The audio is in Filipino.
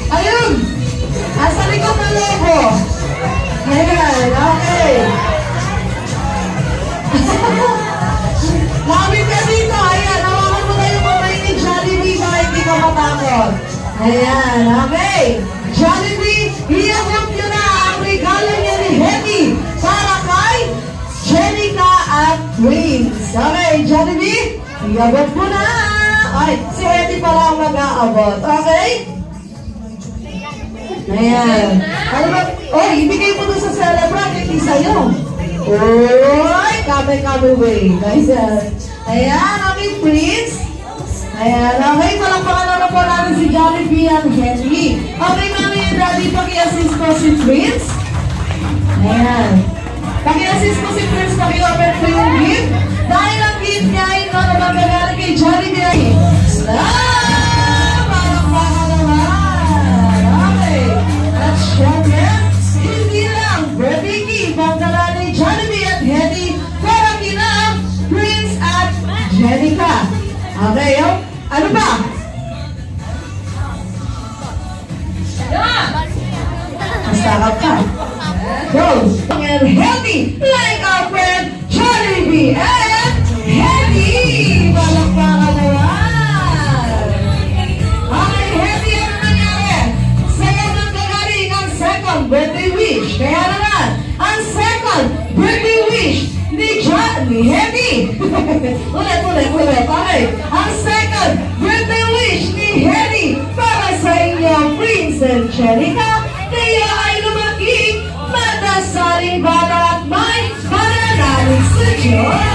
Ayun! Asa likod ng logo. Ayan, okay. Lapit ka dito. Ayan, hawakan mo na yung kamay ni Jollibee para hindi ka matakot. Ayan, okay. Jollibee, iabot nyo na ang regalo niya ni Hetty para kay Jenica at Twins. Okay, Jollibee, iabot mo na. Ay, si Hetty pala ang mag-aabot. Okay? Ayan. Ano ba? Oh, ibigay mo doon sa celebrant, hindi sa'yo. Oy, kamay-kamay way. Ayan. Ayan, aming Prince. Ayan, okay, palakpakan na po natin si Jollibee and Hetty. Okay, mami and daddy, paki-assist ko si Prince. Ayan. Paki-assist ko si Prince, paki-open ko yung gift. Dahil ang gift niya ay ito na magagaling kay Jollibee. Palakpakan naman. Okay. At syempre, hindi lang birthday gift ang dala ni Jollibee at Hetty para kina Prince at Jenica. Okay, oh? Ano ba? Masarap ka. Go! And Hetty, like our friend Jollibee and Hetty! Palakpakan naman! Okay, Hetty, ano nangyari? Sa'yo nang gagaling ang second birthday wish. Kaya naman, ang second birthday wish ni Hetty. Ulit. Okay. Ang second birthday wish ni Hetty para sa inyo, Prince and Jenica. Kayo ay lumaki, matasaling bata at may mananalig sa Diyos.